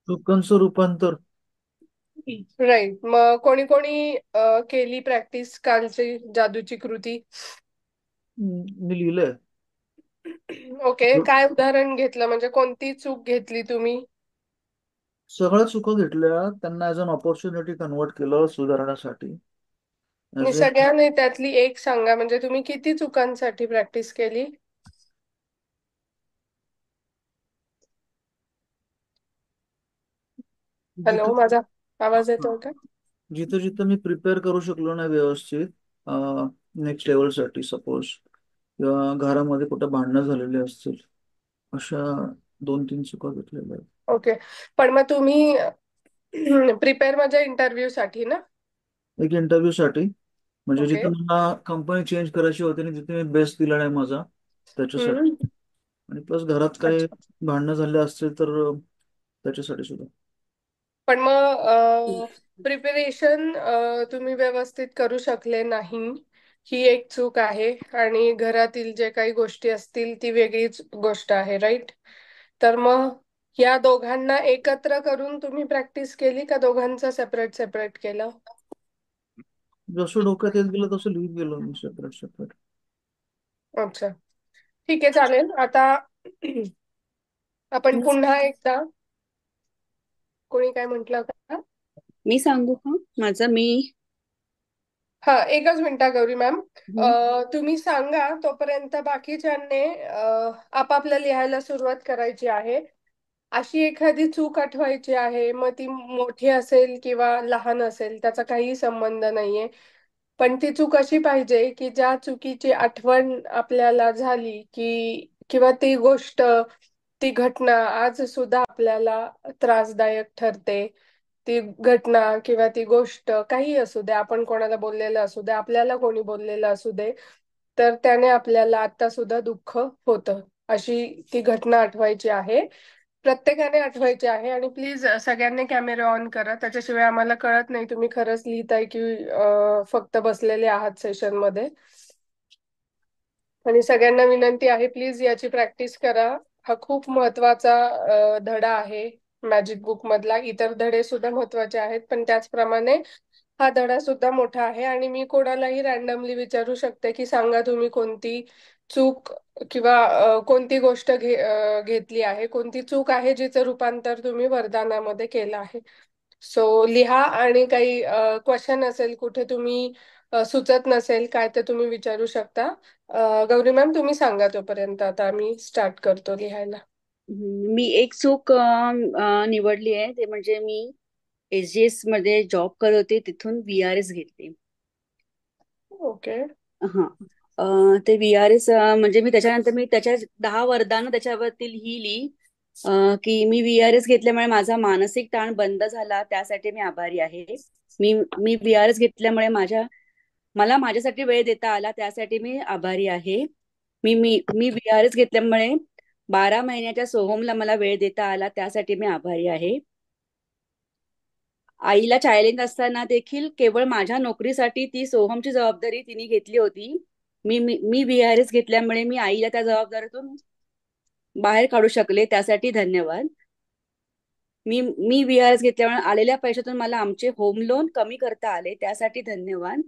चुकांचं रूपांतर. राईट. मग कोणी कोणी केली प्रॅक्टिस कालची जादूची कृती? मी लिहिलंय. ओके, काय उदाहरण घेतलं, म्हणजे कोणती चूक घेतली तुम्ही? सगळ्या चुका घेतल्या, त्यांना ऍज अन ऑपॉर्च्युनिटी कन्वर्ट केलं सुधारण्यासाठी. आणि ऍज ए सगळ्यांनी त्यातली एक सांगा, म्हणजे तुम्ही किती चुकांसाठी प्रॅक्टिस केली? हॅलो, जिथं माझा आवाज हा. येतोय का? जिथं जिथं मी प्रिपेअर करू शकलो नाही व्यवस्थित नेक्स्ट लेवलसाठी सपोज, किंवा घरामध्ये कुठं भांडणं झालेली असतील, अशा 2-3 चुका घेतलेल्या आहेत. ओके. पण मग तुम्ही प्रिपेअर म्हणजे इंटरव्ह्यू साठी ना? एक इंटरव्ह्यू साठी, म्हणजे ओके. जिथं मला कंपनी चेंज करायची होती आणि जिथे मी बेस्ट दिला नाही माझा, त्याच्यासाठी. हम्म. आणि प्लस घरात काही अच्छा. भांडणं झाले असतील तर त्याच्यासाठी सुद्धा. पण मग प्रिपरेशन तुम्ही व्यवस्थित करू शकले नाही, ही एक चूक आहे. आणि घरातील जे काही गोष्टी असतील ती वेगळीच गोष्ट आहे, राईट? तर मग या दोघांना एकत्र करून तुम्ही प्रॅक्टिस केली का दोघांचं सेपरेट सेपरेट केलं? जसं डोक्यात येत गेलं तसं लिहित गेलो मी सेपरेट सेपरेट. अच्छा, ठीक आहे, चालेल. आता आपण मी पुन्हा एकदा, कोणी काय म्हंटल का? मी सांगू का माझं मी. हा, एकच मिनिटा गौरी मॅम. हं, तुम्ही सांगा तोपर्यंत बाकीच्यांनी आपापलं लिहायला सुरुवात करायची आहे. अशी एखादी चूक आठवायची आहे, मग ती मोठी असेल किंवा लहान असेल त्याचा काही संबंध नाहीये. पण ती चूक अशी पाहिजे की ज्या चुकीची आठवण आपल्याला झाली की, किंवा ती गोष्ट, ती घटना आज सुद्धा आपल्याला त्रासदायक ठरते. ती घटना किंवा ती गोष्ट काही असू दे, आपण कोणाला बोललेलं असू दे, आपल्याला कोणी बोललेलं असू दे, तर त्याने आपल्याला आता सुद्धा दुःख होतं. अशी ती घटना आठवायची आहे, प्रत्येकाने आठवायची आहे. आणि प्लीज सगळ्यांनी कॅमेरा ऑन करा, त्याच्याशिवाय आम्हाला कळत नाही तुम्ही खरंच लिहिताय की फक्त बसलेले आहात सेशन मध्ये. आणि सगळ्यांना विनंती आहे, प्लीज याची प्रॅक्टिस करा. हा खूप महत्वाचा धडा आहे मॅजिक बुक मधला. इतर धडे सुद्धा महत्वाचे आहेत, पण त्याचप्रमाणे हा धडा सुद्धा मोठा आहे. आणि मी कोणालाही रॅन्डमली विचारू शकते की सांगा तुम्ही कोणती चूक किंवा कोणती गोष्ट घेतली आहे, कोणती चूक आहे जिचं रूपांतर तुम्ही वरदानामध्ये केलं आहे. सो लिहा. आणि काही क्वेश्चन असेल, कुठे तुम्ही सुचत नसेल काय, ते तुम्ही विचारू शकता. गौरी मॅम, तुम्ही सांगा तोपर्यंत, आता आम्ही स्टार्ट करतो लिहायला. मी एक चूक निवडली आहे, ते म्हणजे मी SGS मध्ये जॉब करत होते, तिथून VRS घेतली. ओके. हा. ते VRS म्हणजे मी त्याच्यानंतर मी त्याच्या 10 वरदान त्याच्यावरती लिहिली. की मी VRS घेतल्यामुळे माझा मानसिक ताण बंद झाला, त्यासाठी मी आभारी आहे. मी मी VRS घेतल्यामुळे मला माझ्यासाठी वेळ देता आला, त्यासाठी मी आभारी आहे. मी मी मी VRS घेतल्यामुळे 12 महिन्याच्या सोहमला मला वेळ देता आला, त्यासाठी मी आभारी आहे. आईला चॅलेंज असताना देखील केवळ माझ्या नोकरीसाठी ती सोहमची जबाबदारी तिने घेतली होती. मी VRS घेतल्यामुळे मी आईला त्या जबाबदारीतून बाहेर काढू शकले, त्यासाठी धन्यवाद. मी VRS घेतल्यामुळे आलेल्या पैशातून मला आमचे होम लोन कमी करता आले, त्यासाठी धन्यवाद.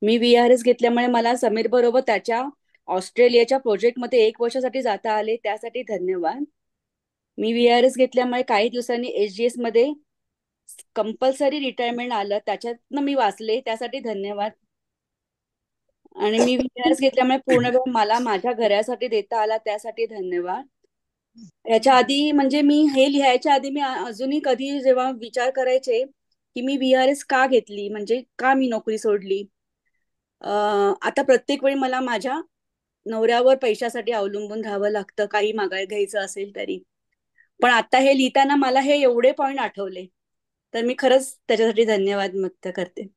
मी VRS घेतल्यामुळे मला समीर बरोबर त्याच्या ऑस्ट्रेलियाच्या प्रोजेक्टमध्ये 1 वर्षासाठी जाता आले, त्यासाठी धन्यवाद. मी VRS घेतल्यामुळे काही दिवसांनी SGS मध्ये कंपल्सरी रिटायरमेंट आलं, त्याच्यातनं मी वाचले, त्यासाठी धन्यवाद. आणि मी VRS घेतल्यामुळे पूर्ण वेळ मला माझ्या घरासाठी देता आला, त्यासाठी धन्यवाद. याच्या आधी म्हणजे मी हे लिहायच्या आधी मी अजूनही कधी जेव्हा विचार करायचे की मी VRS का घेतली, म्हणजे का मी नोकरी सोडली. आता प्रत्येक वेळी मला माझ्या नवऱ्यावर पैशासाठी अवलंबून राहावं लागतं, काही मागाय घ्यायचं असेल तरी. पण आता हे लिहिताना मला हे एवढे पॉइंट आठवले, तर मी खरंच त्याच्यासाठी धन्यवाद व्यक्त करते.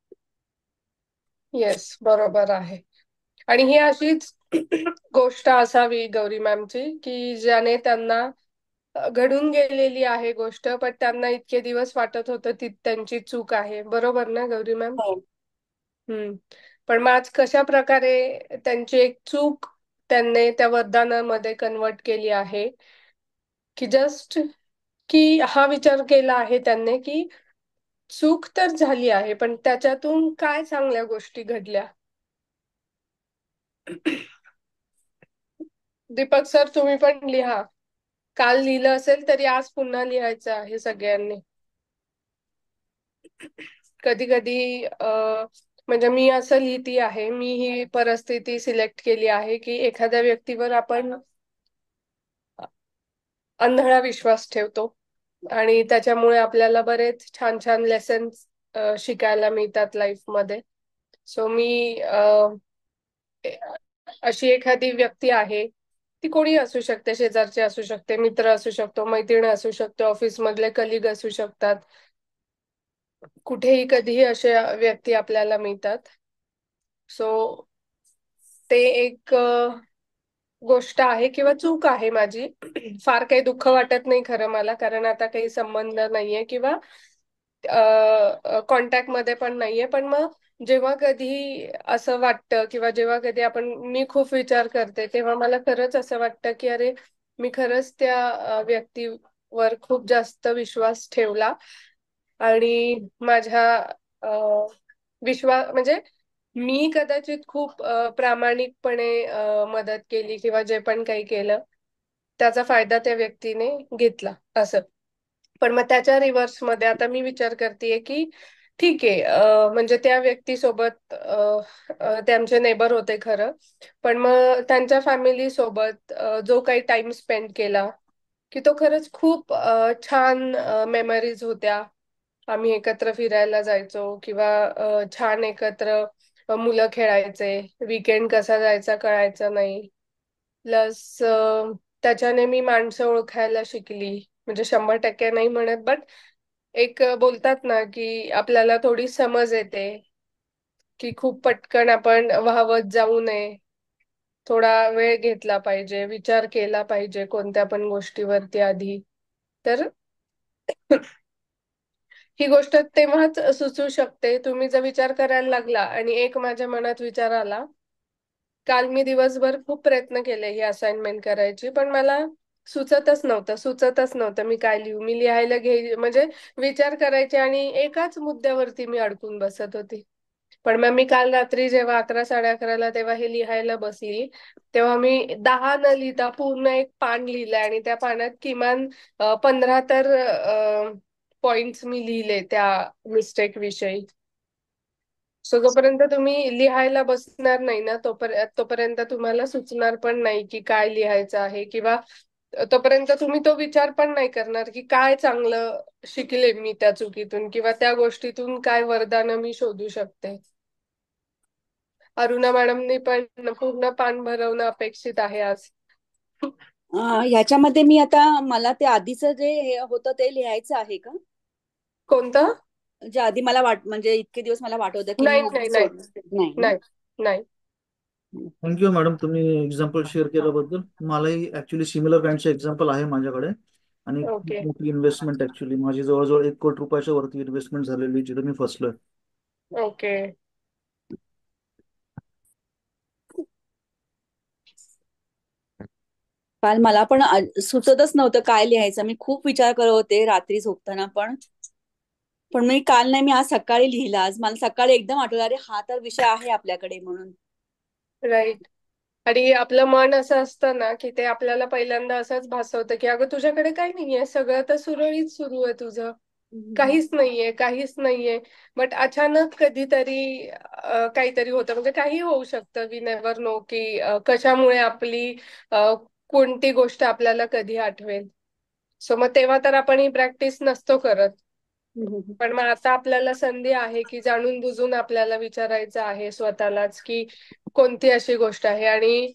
येस, बरोबर आहे. आणि ही अशीच गोष्ट असावी गौरी मॅमची की ज्याने त्यांना घडून गेलेली आहे गोष्ट, पण त्यांना इतके दिवस वाटत होतं ती त्यांची चूक आहे. बरोबर ना गौरी मॅम? हो. हम्म. पण मग आज कशा प्रकारे त्यांची एक चूक त्यांनी त्या वरदानामध्ये कन्वर्ट केली आहे, की जस्ट की हा विचार केला आहे त्यांनी की चूक तर झाली आहे पण त्याच्यातून काय चांगल्या गोष्टी घडल्या. दीपक सर तुम्ही पण लिहा. काल लिहिलं असेल तरी आज पुन्हा लिहायचं आहे सगळ्यांनी. कधी कधी म्हणजे मी असं लिहिती आहे, मी ही परिस्थिती सिलेक्ट केली आहे की एखाद्या व्यक्तीवर आपण आंधळा विश्वास ठेवतो आणि त्याच्यामुळे आपल्याला बरेच छान छान लेसन्स शिकायला मिळतात लाईफ मध्ये. सो मी अशी एखादी व्यक्ती आहे, ती कोणी असू शकते, शेजारचे असू शकते, मित्र असू शकतो, मैत्रीण असू शकतो, ऑफिस मधले कलिग असू शकतात, कुठेही कधीही अशा व्यक्ती आपल्याला मिळतात. सो ते एक गोष्ट आहे किंवा चूक आहे माझी. फार काही दुःख वाटत नाही खरं मला, कारण आता काही संबंध नाहीये किंवा कॉन्टॅक्ट मध्ये पण नाहीये. पण मग जेव्हा कधी असं वाटतं किंवा जेव्हा कधी मी खूप विचार करते तेव्हा मला खरंच असं वाटतं की अरे मी खरंच त्या व्यक्तीवर खूप जास्त विश्वास ठेवला आणि माझ्या विश्वास म्हणजे मी कदाचित खूप प्रामाणिकपणे मदत केली किंवा जे पण काही केलं त्याचा फायदा त्या व्यक्तीने घेतला असं. पण मग त्याच्या रिव्हर्स मध्ये आता मी विचार करतेय की ठीक आहे, म्हणजे त्या व्यक्तीसोबत त्यांचे नेबर होते खरं, पण मग त्यांच्या फॅमिली सोबत जो काही टाइम स्पेंड केला की तो खरंच खूप छान मेमरीज होत्या. आम्ही एकत्र फिरायला जायचो किंवा छान एकत्र मुलं खेळायचे, विकेंड कसा जायचा कळायचं नाही. प्लस त्याच्याने मी माणसं ओळखायला शिकली, म्हणजे 100% नाही म्हणत बट एक बोलतात ना की आपल्याला थोडी समज येते की खूप पटकन आपण वाहवत जाऊ नये, थोडा वेळ घेतला पाहिजे, विचार केला पाहिजे कोणत्या पण गोष्टीवरती आधी. तर ही गोष्ट तेव्हाच सुचू शकते तुम्ही जर विचार करायला लागला. आणि एक माझ्या मनात विचार आला, काल मी दिवसभर खूप प्रयत्न केले ही असाइनमेंट करायची पण मला सुचतच नव्हतं मी काय लिहू. मी लिहायला म्हणजे विचार करायचे आणि एकाच मुद्द्यावरती मी अडकून बसत होती. पण मग मी काल रात्री जेव्हा 11, 11:30 तेव्हा हे लिहायला बसली, तेव्हा मी 10 न लिहिता पूर्ण एक पान लिहिलंय आणि त्या पानात किमान 15 तर पॉइंट्स मी लिहिले त्या मिस्टेक विषयी. सो जोपर्यंत तुम्ही लिहायला बसणार नाही ना तोपर्यंत तुम्हाला सुचणार पण नाही की काय लिहायचं आहे, किंवा तोपर्यंत तुम्ही तो विचार पण नाही करणार की काय चांगलं शिकले मी त्या चुकीतून किंवा त्या गोष्टीतून काय वरदान मी शोधू शकते. अरुणा मॅडमनी पण पूर्ण पान भरवणं अपेक्षित आहे आज. ह्याच्यामध्ये मी आता मला ते आधीचं जे हे होतं ते लिहायचं आहे का? कोणतं? जे आधी मला म्हणजे इतके दिवस मला वाटत होतं की मी नाही उगीच नाही नाही नाही ना. नाही नाही. थँक्यू मॅडम, तुम्ही एक्झाम्पल शेअर केल्याबद्दल. मलाही ऍक्च्युली सिमिलर काइंडचे एक्झाम्पल आहे माझ्याकडे. आणि खूप ओके मोठी इन्व्हेस्टमेंट, ऍक्च्युली माझी जवळजवळ 1 कोटी रुपयाच्या वरती इन्व्हेस्टमेंट झालेली, जिथे मी फसलोय. ओके. काल मला पण सुचतच नव्हतं काय लिहायचं. मी खूप विचार करत होते रात्री झोपताना पण मी काल नाही, मी आज सकाळी लिहिला. आज मला सकाळी एकदम आठवलं अरे हा तर विषय आहे आपल्याकडे म्हणून. राईट. आणि आपलं मन असं असतं ना की ते आपल्याला पहिल्यांदा असंच भासवतं की अगं तुझ्याकडे काही नाहीये, सगळं तर सुरळीत सुरू आहे तुझं, काहीच नाहीये. बट अचानक कधीतरी काहीतरी होतं, म्हणजे काही होऊ शकतं. वी नेव्हर नो की कशामुळे आपली कोणती गोष्ट आपल्याला कधी आठवेल. सो मग तेव्हा तर आपण ही प्रॅक्टिस नसतो करत. पण मग आता आपल्याला संधी आहे की जाणून बुजून आपल्याला विचारायचं आहे स्वतःलाच की कोणती अशी गोष्ट आहे. आणि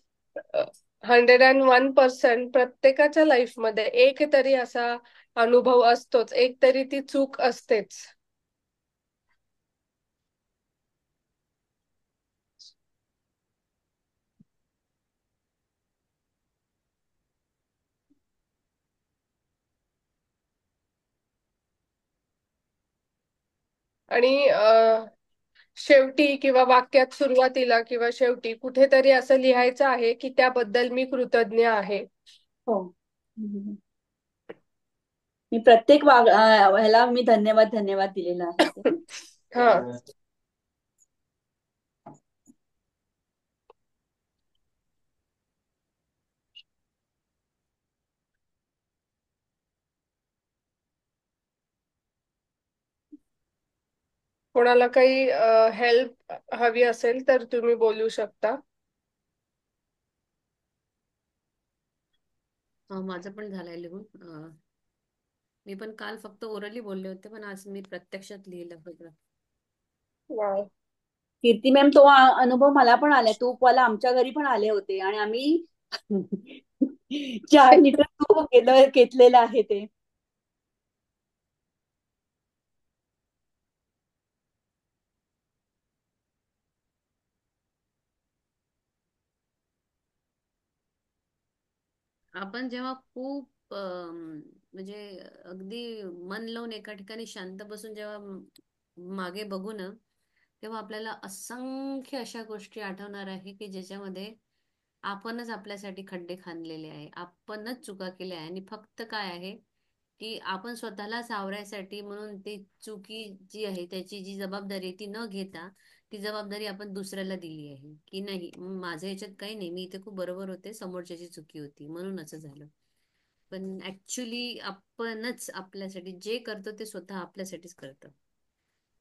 101% प्रत्येकाच्या लाईफमध्ये एक तरी असा अनुभव असतोच, एक तरी ती चूक असतेच. आणि शेवटी किंवा वाक्यात सुरुवातीला किंवा शेवटी कुठेतरी असं लिहायचं आहे की त्याबद्दल मी कृतज्ञ आहे. हो. हम्म. मी प्रत्येक ह्याला मी धन्यवाद धन्यवाद दिलेला आहे ते. हा. कोणाला काही हेल्प हवी असेल तर तुम्ही बोलू शकता. माझं पण झालंय लिहून. मी पण काल फक्त ओरली बोलले होते, पण आज मी प्रत्यक्षात लिहिलं सगळं. वाव. कीर्ती मॅम, तो अनुभव मला पण आलाय. तूपवाला आमच्या घरी पण आले होते आणि आम्ही 4 लिटर तूप घेतलेलं आहे ते. आपण जेव्हा खूप म्हणजे अगदी मन लावून एका ठिकाणी शांत बसून जेव्हा मागे बघू ना, तेव्हा आपल्याला असंख्य अशा गोष्टी आठवणार आहे की ज्याच्यामध्ये आपणच आपल्यासाठी खड्डे खाणलेले आहे, आपणच चुका केल्या आहे, आणि फक्त काय आहे की आपण स्वतःला सावरायसाठी म्हणून ती चुकी जी आहे त्याची जी जबाबदारी आहे ती न घेता ती जबाबदारी आपण दुसऱ्याला दिली आहे की नाही, माझ्या याच्यात काही नाही, मी इथे खूप बरोबर होते, समोरच्याची चुकी होती म्हणून असं झालं. पण ऍक्च्युली आपणच आपल्यासाठी जे करतो ते स्वतः आपल्यासाठीच करतो.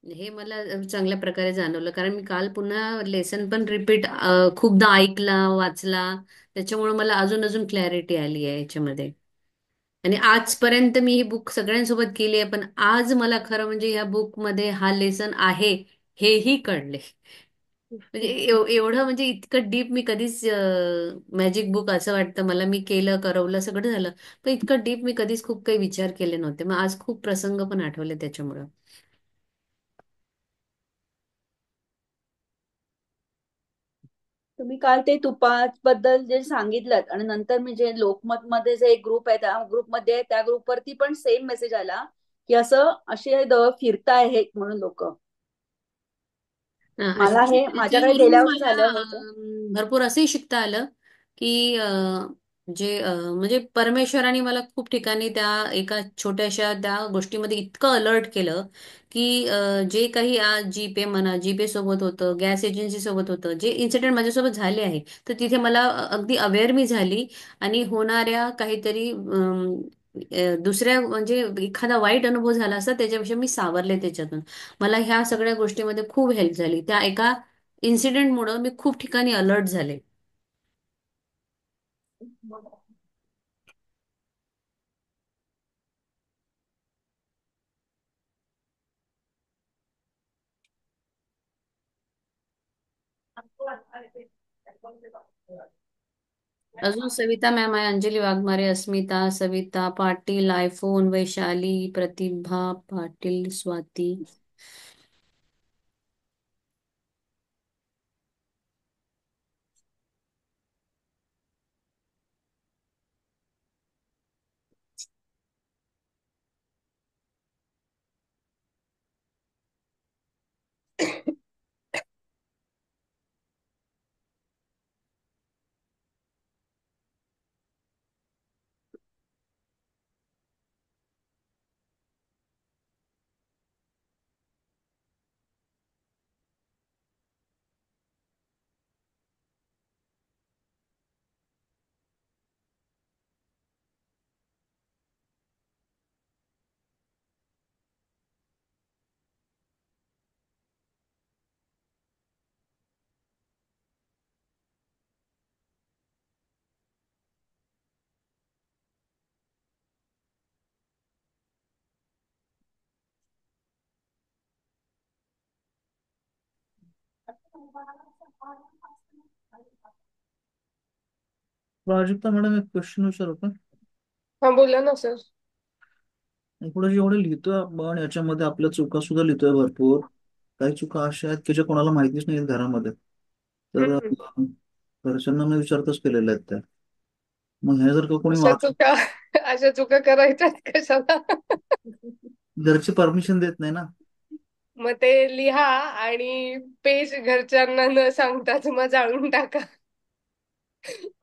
हे मला चांगल्या प्रकारे जाणवलं, कारण मी काल पुन्हा लेसन पण रिपीट खूपदा ऐकला, वाचला. त्याच्यामुळे मला अजून अजून क्लॅरिटी आली आहे याच्यामध्ये. आणि आजपर्यंत मी ही बुक सगळ्यांसोबत केली आहे, पण आज मला खरं म्हणजे ह्या बुक मध्ये हा लेसन आहे हेही कळले. म्हणजे एवढं म्हणजे इतकं डीप मी कधीच, मॅजिक बुक असं वाटतं मला, मी केलं करवलं सगळं झालं, पण इतकं डीप मी कधीच खूप काही विचार केले नव्हते. मग आज खूप प्रसंग पण आठवले त्याच्यामुळं. तुम्ही काल ते तुपाबद्दल जे सांगितलं आणि नंतर मी जे लोकमत मध्ये जे एक ग्रुप आहे त्या ग्रुपमध्ये, त्या ग्रुपवरती पण सेम मेसेज आला की असं असे फिरताय हे म्हणून लोक. मला हे माझ्याकडे त्याच्यावरून गेल्या वर्षी मला झालं हे ते. भरपूर असंही शिकता आलं की जे म्हणजे परमेश्वराने मला खूप ठिकाणी त्या एका छोट्याशा त्या गोष्टीमध्ये इतकं अलर्ट केलं की जे काही जीपे म्हणा, जीपे सोबत होतं, गॅस एजन्सी सोबत होतं, जे इन्सिडेंट माझ्यासोबत झाले आहे, तर तिथे मला अगदी अवेअर मी झाली. आणि होणाऱ्या काहीतरी दुसऱ्या म्हणजे एखादा वाईट अनुभव झाला असता त्याच्यापेक्षा मी सावरले त्याच्यातून. मला ह्या सगळ्या गोष्टीमध्ये खूप हेल्प झाली. त्या एका इन्सिडेंटमुळं मी खूप ठिकाणी अलर्ट झाले. अजून सविता मॅम आहे, अंजली वाघमारे, अस्मिता, सविता पाटील, आयफोन, वैशाली, प्रतिभा पाटील, स्वाती. प्राजक्ता मॅडम, एक क्वेश्चन विचारू का? हा, बोला ना सर. पुढे जेवढे लिहितोय आपण याच्यामध्ये आपल्या चुका सुद्धा लिहितोय भरपूर. काही चुका अशा आहेत की ज्या कोणाला माहितीच नाही घरामध्ये. तर हम्म. घरच्यांना मी विचारतच केलेल्या आहेत त्या. मग हे जर का कोणी अशा चुका अशा चुका करायच्यात कशाला? घरची परमिशन देत नाही ना. मग ते लिहा आणि पेज घरच्यांना न सांगताच मग जाळून टाका.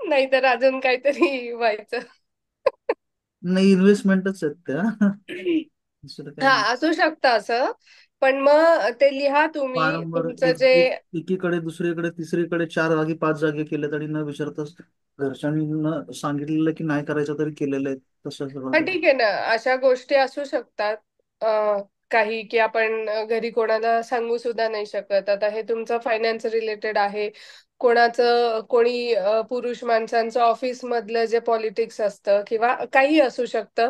नाहीतर अजून काहीतरी व्हायचं. नाही, इन्व्हेस्टमेंटच आहेत त्या. दुसरं काही हा, नाही. असू शकतं असं. पण मग ते लिहा तुम्ही वारंवार तुमचं एक जे. एक एकीकडे दुसरीकडे तिसरीकडे 4 जागी 5 जागी केले तरी न विचारताच घरच्यांनी न सांगितलेलं की नाही करायचं तरी केलेलं आहे. तसं सगळं हा, काही. ठीक आहे ना, अशा गोष्टी असू शकतात. काही की आपण घरी कोणाला सांगू सुद्धा नाही शकत. आता हे तुमचं फायनान्स रिलेटेड आहे. कोणी पुरुष माणसांचं ऑफिस मधलं जे पॉलिटिक्स असतं किंवा काही असू शकतं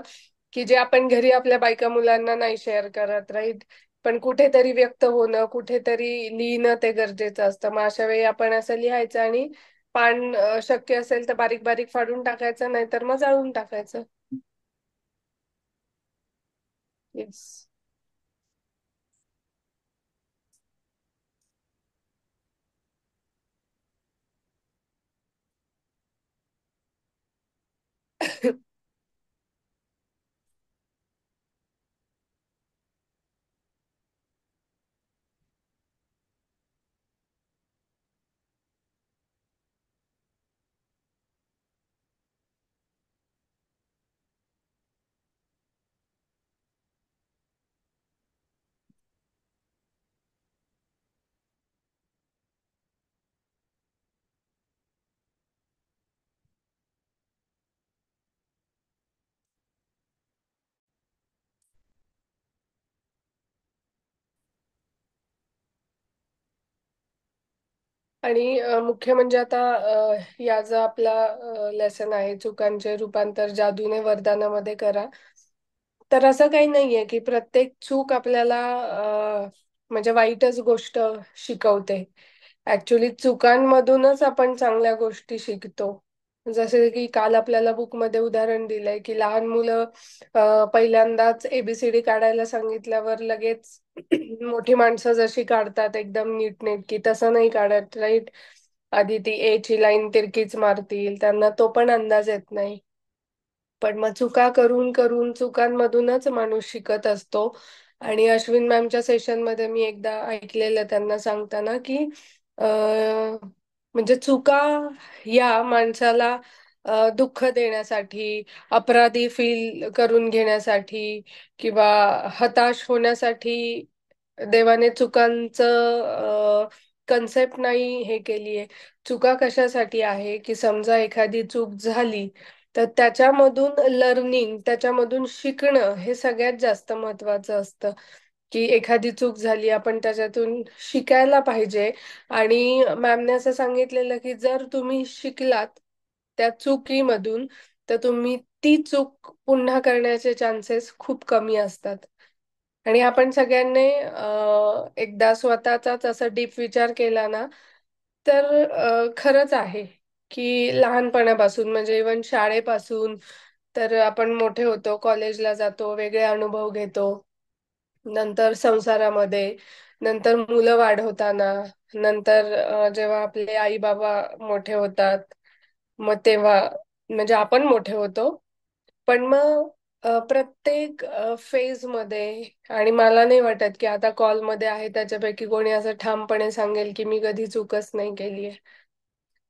की जे आपण घरी आपल्या बायका मुलांना नाही शेअर करत, राईट? पण कुठेतरी व्यक्त होणं, कुठेतरी लिहिणं ते गरजेचं असतं. मग अशा वेळी आपण असं लिहायचं आणि पान शक्य असेल तर बारीक बारीक फाडून टाकायचं, नाहीतर मग जाळून टाकायचं. येस. आणि मुख्य म्हणजे आता या जो आपला लेसन आहे, चुकांचे रूपांतर जादूने वरदानामध्ये करा. तर असं काही नाहीये की प्रत्येक चूक आपल्याला म्हणजे वाईटच गोष्ट शिकवते. ऍक्च्युली चुकांमधूनच आपण चांगल्या गोष्टी शिकतो. जसे की काल आपल्याला बुकमध्ये उदाहरण दिलंय की लहान मुलं पहिल्यांदाच एबीसीडी काढायला सांगितल्यावर लगेच मोठी माणसं जशी काढतात एकदम नीटनेटकी, तसं नाही काढत, राईट? आधी ती ए ची लाईन तिरकीच मारतील, त्यांना तो पण अंदाज येत नाही. पण मग चुका करून करून चुकांमधूनच माणूस शिकत असतो. आणि अश्विन मॅमच्या सेशन मध्ये मी एकदा ऐकलेलं त्यांना सांगताना की म्हणजे चुका या माणसाला दुःख देण्यासाठी, अपराधी फील करून घेण्यासाठी किंवा हताश होण्यासाठी देवाने चुकांचं कन्सेप्ट नाही हे केली आहे. चुका कशासाठी आहे की समजा एखादी चूक झाली तर त्याच्यामधून लर्निंग, त्याच्यामधून शिकणं हे सगळ्यात जास्त महत्वाचं असतं. की एखादी चूक झाली, आपण त्याच्यातून शिकायला पाहिजे. आणि मॅमने असं सांगितलेलं की जर तुम्ही शिकलात त्या चुकीमधून, तर तुम्ही ती चूक पुन्हा करण्याचे चान्सेस खूप कमी असतात. आणि आपण सगळ्यांनी एकदा स्वतःचाच असा डीप विचार केला ना, तर खरंच आहे की लहानपणापासून म्हणजे इव्हन शाळेपासून तर आपण मोठे होतो, कॉलेजला जातो, वेगळे अनुभव घेतो, नंतर संसारामध्ये, नंतर मुलं वाढवताना, नंतर जेव्हा आपले आई बाबा मोठे होतात, मग तेव्हा म्हणजे आपण मोठे होतो. पण मग प्रत्येक फेज मध्ये, आणि मला नाही वाटत की आता कॉलमध्ये आहे त्याच्यापैकी कोणी असं ठामपणे सांगेल की मी कधी चूकच नाही केली आहे.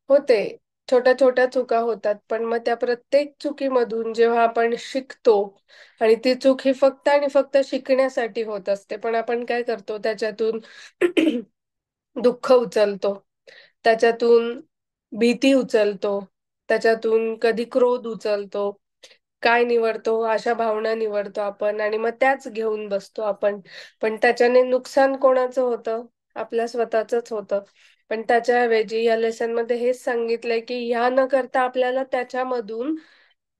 होते, छोट्या छोट्या चुका होतात, पण मग त्या प्रत्येक चुकीमधून जेव्हा आपण शिकतो, आणि ती चूक ही फक्त आणि फक्त शिकण्यासाठी होत असते, पण आपण काय करतो त्याच्यातून दुःख उचलतो, त्याच्यातून भीती उचलतो, त्याच्यातून कधी क्रोध उचलतो, काय निवडतो, अशा भावना निवडतो आपण, आणि मग त्याच घेऊन बसतो आपण. पण त्याच्याने नुकसान कोणाचं होतं? आपल्या स्वतःच होतं. पण त्याच्याऐवजी या लेसन मध्ये हेच सांगितलंय की ह्या न करता आपल्याला त्याच्यामधून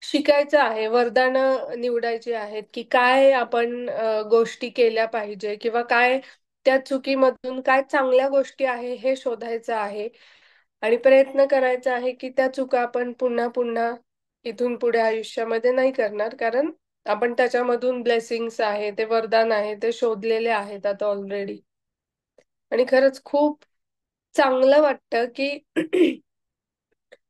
शिकायचं आहे, वरदान निवडायची आहेत की काय आपण गोष्टी केल्या पाहिजे, किंवा काय त्या चुकीमधून काय चांगल्या गोष्टी आहे हे शोधायचं आहे. आणि प्रयत्न करायचा आहे की त्या चुका आपण पुन्हा पुन्हा इथून पुढे आयुष्यामध्ये नाही करणार, कारण आपण त्याच्यामधून ब्लेसिंग्स आहे, ते वरदान आहे, ते शोधलेले आहेत आता ऑलरेडी. आणि खरंच खूप चांगलं वाटतं की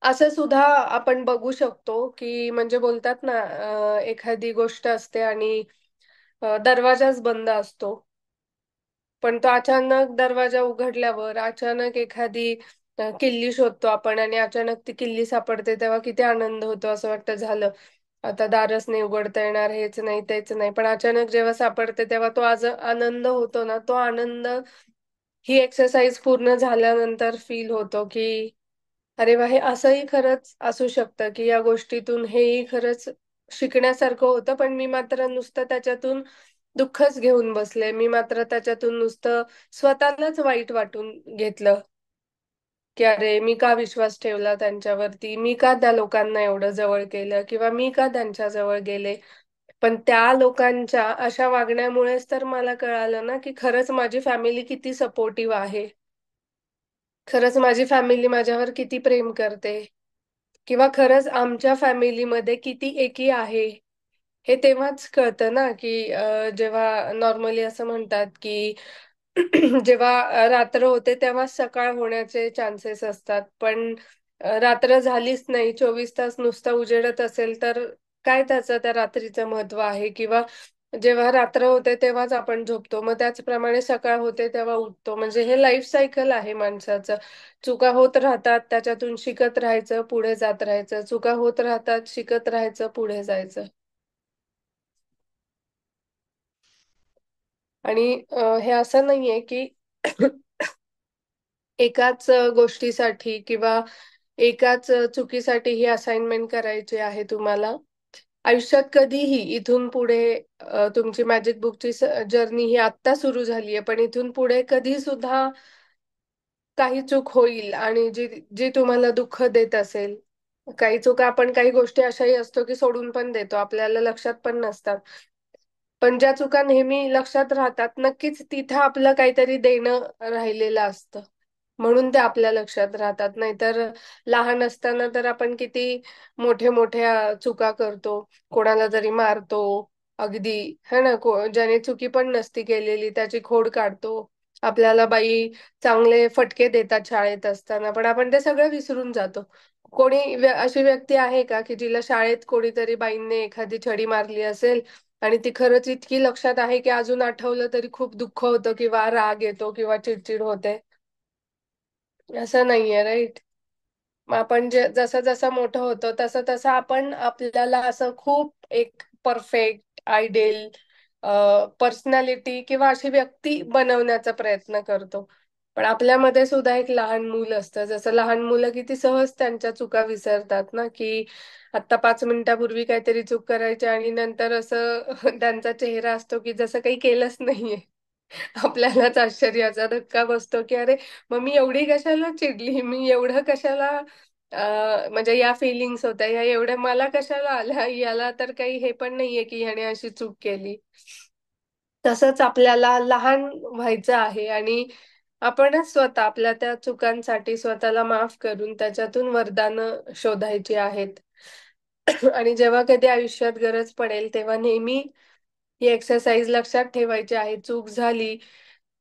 असं सुद्धा आपण बघू शकतो की म्हणजे बोलतात ना, एखादी गोष्ट असते आणि दरवाजाच बंद असतो, पण तो अचानक दरवाजा उघडल्यावर अचानक एखादी किल्ली शोधतो आपण, आणि अचानक ती किल्ली सापडते तेव्हा किती आनंद होतो, असं वाटतं झालं आता दारच नाही उघडता येणार, हेच नाही तेच नाही, पण अचानक जेव्हा सापडते तेव्हा तो आज आनंद होतो ना, तो आनंद ही एक्सरसाइज पूर्ण झाल्यानंतर फील होतो की अरे वा, हे असंही खरंच असू शकतं की या गोष्टीतून हेही खरंच शिकण्यासारखं होतं. पण मी मात्र नुसतं त्याच्यातून दुःखच घेऊन बसले, मी मात्र त्याच्यातून नुसतं स्वतःलाच वाईट वाटून घेतलं की अरे मी का विश्वास ठेवला त्यांच्यावरती, मी का त्या लोकांना एवढं जवळ केलं किंवा मी का त्यांच्या जवळ गेले. पण त्या लोकांच्या अशा वागण्यामुळेच तर मला कळालं ना की खरंच माझी फॅमिली किती सपोर्टिव्ह आहे, खरंच माझी फॅमिली माझ्यावर किती प्रेम करते, किंवा खरंच आमच्या फॅमिलीमध्ये किती एकी आहे. हे तेव्हाच कळतं ना की जेव्हा नॉर्मली असं म्हणतात की जेव्हा रात्र होते तेव्हा सकाळ होण्याचे चान्सेस असतात, पण रात्र झालीच नाही, 24 तास नुसतं उजेडत असेल तर काय त्याचं त्या रात्रीचं महत्व आहे. किंवा जेव्हा रात्र होते तेव्हाच आपण झोपतो, मग त्याचप्रमाणे सकाळ होते तेव्हा उठतो. म्हणजे हे लाईफ सायकल आहे माणसाचं. चुका होत राहतात, त्याच्यातून शिकत राहायचं, पुढे जात राहायचं, चुका होत राहतात, शिकत राहायचं, पुढे जायचं. आणि हे असं नाहीये की एकाच गोष्टीसाठी किंवा एकाच चुकीसाठी ही असाइनमेंट करायची आहे तुम्हाला. आयुष्यात कधीही इथून पुढे तुमची मॅजिक बुकची जर्नी ही आत्ता सुरू झालीये, पण इथून पुढे कधी सुद्धा काही चूक होईल आणि जी जी तुम्हाला दुःख देत असेल. काही चुका, आपण काही गोष्टी अशाही असतो की सोडून पण देतो, आपल्याला लक्षात पण नसतात. पण ज्या चुका नेहमी लक्षात राहतात, नक्कीच तिथं आपलं काहीतरी देणं राहिलेलं असतं, म्हणून ते आपल्या लक्षात राहतात. नाहीतर लहान असताना तर आपण किती मोठ्या मोठ्या चुका करतो, कोणाला तरी मारतो, अगदी है ना, ज्याने चुकी पण नसती केलेली त्याची खोड काढतो. आपल्याला बाई चांगले फटके देतात शाळेत असताना, पण आपण ते सगळं विसरून जातो. कोणी अशी व्यक्ती आहे का की जिला शाळेत कोणीतरी बाईंने एखादी छडी मारली असेल आणि ती खरंच इतकी लक्षात आहे की अजून आठवलं तरी खूप दुःख होतं किंवा राग येतो किंवा चिडचिड होते. असं नाहीये, राईट? आपण जे जसं जसं मोठं होतो तसं तसं आपण आपल्याला असं खूप एक परफेक्ट आयडियल पर्सनॅलिटी किंवा अशी व्यक्ती बनवण्याचा प्रयत्न करतो. पण आपल्यामध्ये सुद्धा एक लहान मूल असतं. जसं लहान मुलं किती सहज त्यांच्या चुका विसरतात ना, की आता 5 मिनिटापूर्वी काहीतरी चूक करायचे आणि नंतर असं त्यांचा चेहरा असतो की जसं काही केलंच नाहीये. आपल्यालाच आश्चर्याचा धक्का बसतो की अरे, मग मी एवढी कशाला चिडली, मी एवढं कशाला म्हणजे या फिलिंग्स होत्या, ह्या एवढ्या मला कशाला आल्या, याला तर काही हे पण नाहीये की ह्याने अशी चूक केली. तसंच आपल्याला लहान व्हायचं आहे आणि आपणच स्वतः आपल्या त्या चुकांसाठी स्वतःला माफ करून त्याच्यातून वरदान शोधायची आहेत. आणि जेव्हा कधी आयुष्यात गरज पडेल तेव्हा नेहमी ही एक्सरसाइज लक्षात ठेवायची आहे. चूक झाली,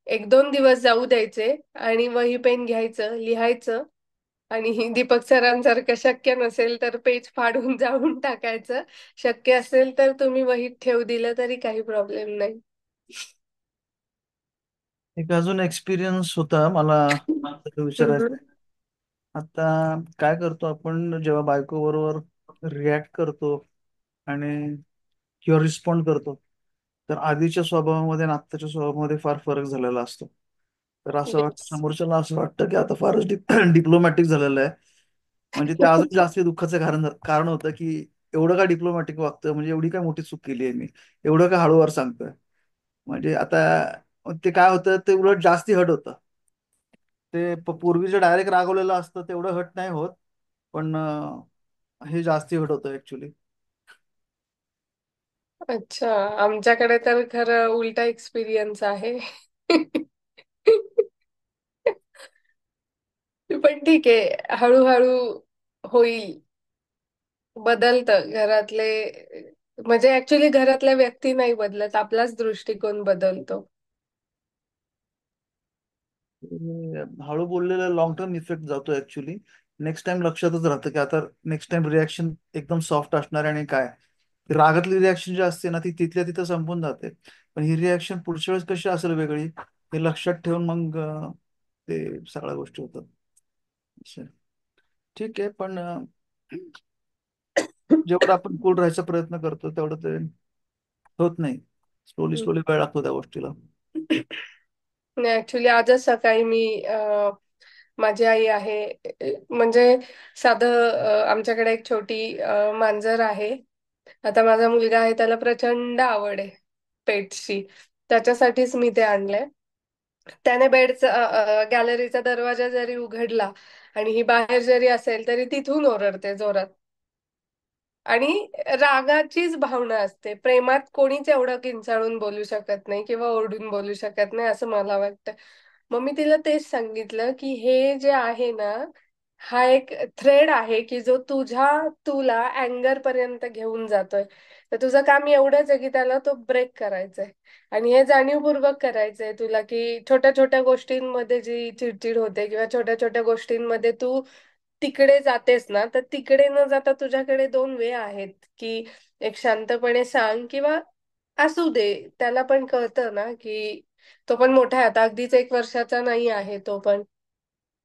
1-2 दिवस जाऊ द्यायचे आणि वही पेन घ्यायचं, लिहायचं आणि दीपक सरांसारखं शक्य नसेल तर पेज फाडून जाऊन टाकायचं. शक्य असेल तर तुम्ही वहीत ठेवू दिलं तरी काही प्रॉब्लेम नाही. एक अजून एक्सपिरियन्स होता मला विचारायचं. हम्म. आता काय करतो आपण जेव्हा बायको बरोबर रिॲक्ट करतो आणि किंवा रिस्पॉन्ड करतो, तर आधीच्या स्वभावामध्ये आणि आत्ताच्या स्वभावामध्ये फार फरक झालेला असतो. तर असं वाटतं, येस. समोरच्याला असं वाटतं की आता फारच डिप्लोमॅटिक झालेलं आहे. म्हणजे ते अजून जास्त दुःखाचं कारण कारण होतं की एवढं का डिप्लोमॅटिक वागतं, म्हणजे एवढी काय मोठी चूक केली आहे मी, एवढं का हळूवार सांगतोय. म्हणजे आता ते काय होतं, ते उलट जास्ती हट होतं. ते पूर्वी जे डायरेक्ट रागवलेलं असतं तेवढं हट नाही होत, पण हे जास्ती हट होतं ऍक्च्युली. अच्छा, आमच्याकडे तर खरं उलटा एक्सपिरियन्स आहे. पण ठीक आहे, हळूहळू होईल, बदलतं घरातले. म्हणजे ऍक्च्युली घरातल्या व्यक्ती नाही बदलत, आपलाच दृष्टिकोन बदलतो. हळू बोललेला लॉंग टर्म इफेक्ट जातो ऍक्च्युली. नेक्स्ट टाइम लक्षातच राहतं की आता नेक्स्ट टाइम रिॲक्शन एकदम सॉफ्ट असणार आहे. आणि काय, रागातली रिॲक्शन जी असते ना ती तिथल्या तिथं संपून जाते. पण ही रिॲक्शन पुढच्या वेळेस कशी असेल वेगळी, हे लक्षात ठेवून मग ते सगळ्या गोष्टी होतात. असं. ठीक आहे, पण जेवढं आपण कूल राहायचा प्रयत्न करतो तेवढं ते होत नाही. स्लोली स्लोली वेळ लागतो त्या गोष्टीला. नाही, ऍक्च्युली आजच सकाळी मी माझी आई आहे, म्हणजे साधं आमच्याकडे एक छोटी मांजर आहे. आता माझा मुलगा आहे, त्याला प्रचंड आवड आहे पेट्सची. त्याच्यासाठीच मी ते आणलंय. त्याने बेडचा गॅलरीचा दरवाजा जरी उघडला आणि ही बाहेर जरी असेल तरी तिथून ओरडते जोरात. आणि रागाचीच भावना असते. प्रेमात कोणीच एवढं किंचाळून बोलू शकत नाही किंवा ओरडून बोलू शकत नाही असं मला वाटतं. मग मी तिला तेच सांगितलं की हे जे आहे ना, हा एक थ्रेड आहे की जो तुला अँगर पर्यंत घेऊन जातोय. तर तुझं काम एवढंच आहे की त्याला तो ब्रेक करायचंय. आणि हे जाणीवपूर्वक करायचंय तुला की छोट्या छोट्या गोष्टींमध्ये जी चिडचिड होते किंवा छोट्या छोट्या गोष्टींमध्ये तू तिकडे जातेस ना, तर तिकडे न जाता तुझ्याकडे दोन वे आहेत की एक शांतपणे सांग किंवा असू दे. त्याला पण कळतं ना की तो पण मोठा आहे आता, अगदीच 1 वर्षाचा नाही आहे तो पण.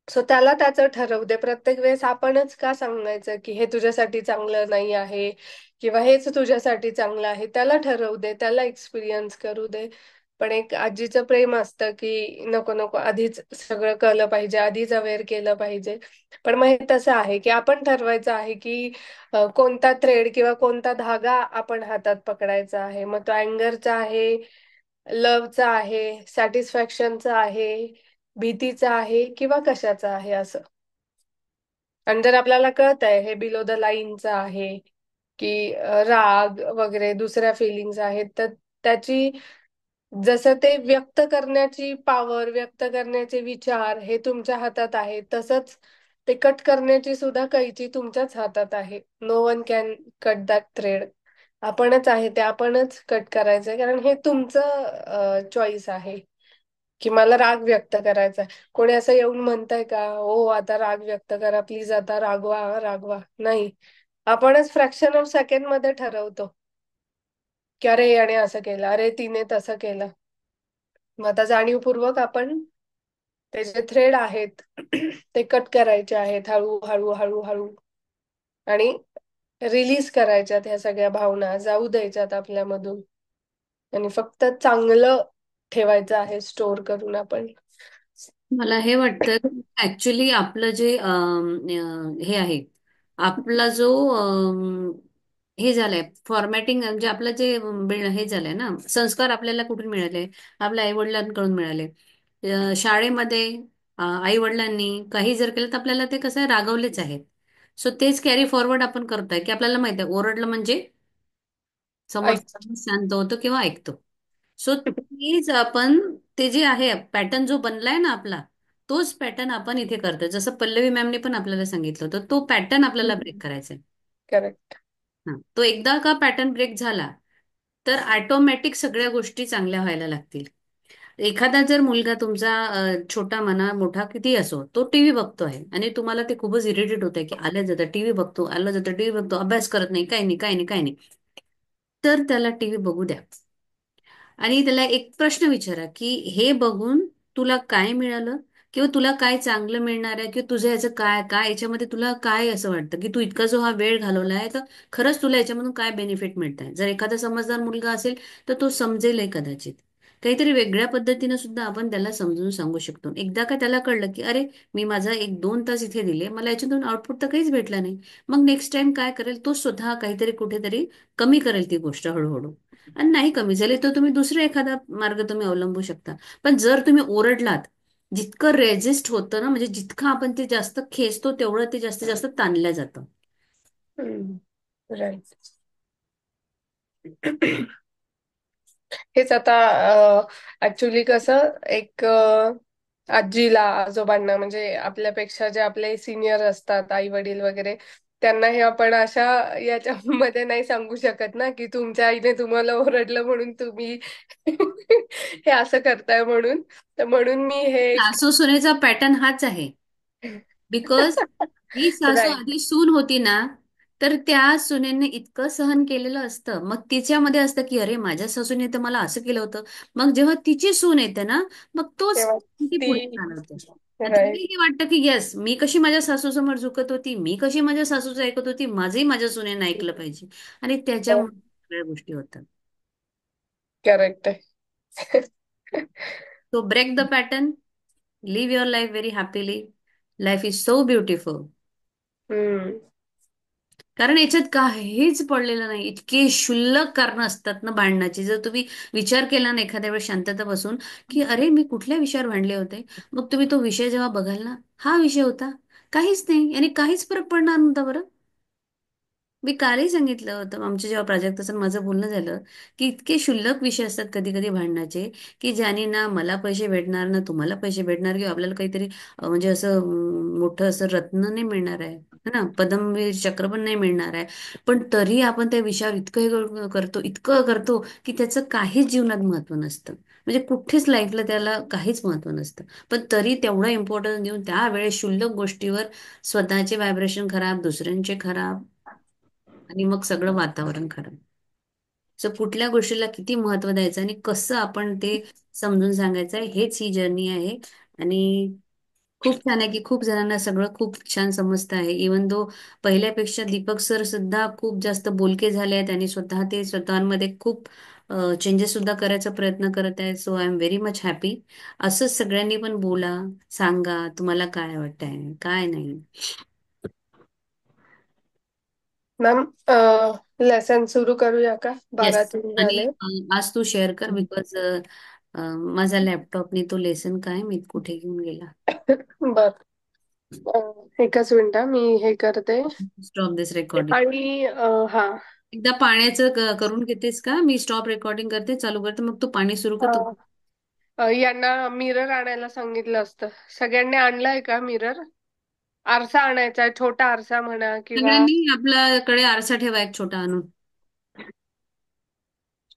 सो त्याला त्याचं ठरवू दे. प्रत्येक वेळेस आपणच का सांगायचं की हे तुझ्यासाठी चांगलं नाही आहे किंवा हेच तुझ्यासाठी चांगलं आहे. त्याला ठरवू दे, त्याला एक्सपिरियन्स करू दे. पण एक आजीचं प्रेम असतं की नको नको, आधीच सगळं कळलं पाहिजे, आधीच अवेअर केलं पाहिजे. पण मग हे तसं आहे की आपण ठरवायचं आहे की कोणता थ्रेड किंवा कोणता धागा आपण हातात पकडायचा आहे. मग तो अँगरचा आहे, लव्हचा आहे, सॅटिस्फॅक्शनचा आहे, भीतीचा आहे किंवा कशाचा आहे असं. आणि जर आपल्याला कळत आहे हे बिलो द लाईनचं आहे की राग वगैरे दुसऱ्या फिलिंग्स आहेत, तर त्याची जसं ते व्यक्त करण्याची पॉवर, व्यक्त करण्याचे विचार हे तुमच्या हातात आहे, तसंच ते कट करण्याची सुद्धा कैची तुमच्याच हातात आहे. No one can cut that thread. आपणच आहे ते आपणच कट करायचंय, कारण हे तुमचं चॉईस आहे की मला राग व्यक्त करायचा आहे. कोणी असं येऊन म्हणताय का हो आता राग व्यक्त करा प्लीज, आता रागवा रागवा, नाही. आपणच फ्रॅक्शन ऑफ सेकंड मध्ये ठरवतो की अरे याने असं केलं, अरे तिने तसं केलं. मग आता जाणीवपूर्वक आपण ते जे थ्रेड आहेत ते कट करायचे आहेत हळू हळू हळू हळू. आणि रिलीज करायच्यात ह्या सगळ्या भावना, जाऊ द्यायच्यात आपल्यामधून. आणि फक्त चांगलं ठेवायचं आहे स्टोअर करून आपण. मला हे वाटतं ऍक्च्युली आपलं जे हे आहे, आपला जो हे झालंय फॉर्मॅटिंग, म्हणजे आपलं जे हे झालंय ना, संस्कार आपल्याला कुठून मिळाले? आपल्या आई वडिलांकडून मिळाले. शाळेमध्ये आई वडिलांनी काही जर केलं तर आपल्याला ते कसं रागवलेच आहेत. सो तेच कॅरी फॉरवर्ड आपण करतोय की आपल्याला माहिती आहे ओरडलं म्हणजे समोरचा ऐक. माणूस शांत होतो किंवा ऐकतो. सो तेच आपण, ते जे आहे पॅटर्न जो बनलाय ना आपला, तोच पॅटर्न आपण इथे करतोय. जसं पल्लवी मॅमने पण आपल्याला सांगितलं होतं, तो पॅटर्न आपल्याला ब्रेक करायचा आहे. करेक्ट. हा, तो एकदा का पॅटर्न ब्रेक झाला तर ऑटोमॅटिक सगळ्या गोष्टी चांगल्या व्हायला लागतील. एखादा जर मुलगा तुमचा छोटा म्हणा मोठा किती असो, तो टीव्ही बघतो आहे आणि तुम्हाला ते खूपच इरिटेट होत आहे की आलं जातं टीव्ही बघतो, आलं जातं टीव्ही बघतो, अभ्यास करत नाही, काही नाही काही नाही काही नाही, तर त्याला टीव्ही बघू द्या. आणि त्याला एक प्रश्न विचारा की हे बघून तुला काय मिळालं, किंवा तुला काय चांगलं मिळणार आहे, किंवा तुझं याचं काय काय याच्यामध्ये तुला काय असं वाटतं की तू इतका जो हा वेळ घालवलाय तर खरंच तुला याच्यामधून काय बेनिफिट मिळत आहे. जर एखादा समजदार मुलगा असेल तर तो समजेलही कदाचित. काहीतरी वेगळ्या पद्धतीनं सुद्धा आपण त्याला समजून सांगू शकतो. एकदा का त्याला कळलं की अरे मी माझा 1-2 तास इथे दिले, मला याच्यातून आउटपुट तर काहीच भेटला नाही, मग नेक्स्ट टाइम काय करेल, तो स्वतः काहीतरी कुठेतरी कमी करेल ती गोष्ट हळूहळू. आणि नाही कमी झाले तर तुम्ही दुसरा एखादा मार्ग तुम्ही अवलंबू शकता. पण जर तुम्ही ओरडलात, जितकं रेजिस्ट होतं ना, म्हणजे जितकं आपण ते जास्त खेचतो तेवढं ते जास्तीत जास्त ताणलं जातं. राईट. हेच आता ऍक्च्युली कसं एक आजीला आजोबांना, म्हणजे आपल्यापेक्षा जे आपले सिनियर असतात आई वडील वगैरे, त्यांना हे आपण अशा याच्यामध्ये नाही सांगू शकत ना की तुमच्या आईने तुम्हाला ओरडलं म्हणून तुम्ही हे असं करताय म्हणून. तर म्हणून मी हे एक सासू सुनेचा पॅटर्न हाच आहे. बिकॉज ही सासू राईट. आधी सून होती ना, तर त्या सुनेने इतकं सहन केलेलं असतं, मग तिच्यामध्ये असतं की अरे माझ्या सासूने तर मला असं केलं होतं. मग जेव्हा तिची सून येते ना, मग तोच तेव्हा ती पुढे ती चालवते. आणि राईट. तरीही वाटतं की येस, मी कशी माझ्या सासूसमोर झुकत होती, मी कशी माझ्या सासूचं ऐकत होती, माझंही माझ्या सुनेनं ऐकलं पाहिजे. आणि त्याच्यामुळे सगळ्या गोष्टी होतात. करेक्ट आहे. So break the pattern, live your life very happily. Life is so beautiful. Hmm. कारण याच्यात काहीच पडलेलं नाही. इतके क्षुल्लक कारण असतात ना भांडणाची. जर तुम्ही विचार केला ना एखाद्या वेळेस शांतता बसून, की अरे मी कुठल्या विषयावर भांडले होते, मग तुम्ही तो विषय जेव्हा बघाल ना, हा विषय होता, काहीच नाही आणि काहीच फरक पडणार नव्हता बरं. मी कालही सांगितलं होतं आमच्या जेव्हा प्राजक्ताचं माझं बोलणं झालं, की इतके क्षुल्लक विषय असतात कधी कधी भांडणाचे, की ज्याने ना मला पैसे भेटणार ना तुम्हाला पैसे भेटणार, किंवा आपल्याला काहीतरी म्हणजे असं मोठं असं रत्न नाही मिळणार आहे, है ना, पद्मवीर चक्र पण नाही मिळणार आहे. पण तरी आपण त्या विषयावर इतकं करतो, इतकं करतो, की त्याचं काहीच जीवनात महत्व नसतं. म्हणजे कुठेच लाईफला त्याला काहीच महत्व नसतं. पण तरी तेवढा इम्पॉर्टन्स देऊन त्यावेळेस क्षुल्लक गोष्टीवर स्वतःचे व्हायब्रेशन खराब, दुसऱ्यांचे खराब, आणि मग सगळं वातावरण खराब. सो कुठल्या गोष्टीला किती महत्व द्यायचं आणि कसं आपण ते समजून सांगायचं आहे, हेच ही जर्नी आहे. आणि खूप छान आहे की खूप जणांना सगळं खूप छान समजतं आहे. इवन दो पहिल्यापेक्षा दीपक सर सुद्धा खूप जास्त बोलके झाले आहेत आणि स्वतः ते स्वतःमध्ये खूप चेंजेस सुद्धा करायचा प्रयत्न करत आहेत. So I am very much happy. असंच सगळ्यांनी पण बोला, सांगा तुम्हाला काय वाटतंय काय नाही. मॅम, लेसन सुरू करूया का? येस. 12 आणि झाले. आज तू शेअर कर, बिकॉज माझा लॅपटॉपने तो लेसन काय मी कुठे घेऊन गेला. बर. एकच मिनिट, मी हे करते. स्टॉप दिस रेकॉर्डिंग. आणि हा. एकदा पाण्याचं करून घेतेस का? मी स्टॉप रेकॉर्डिंग करते, चालू करते, मग तू पाणी सुरू कर. यांना मिरर आणायला सांगितलं असतं. सगळ्यांनी आणलाय का मिरर? आरसा आणायचा, छोटा आरसा म्हणा किंवा सगळ्यांनी आपल्याकडे आरसा ठेवा एक छोटा आणून.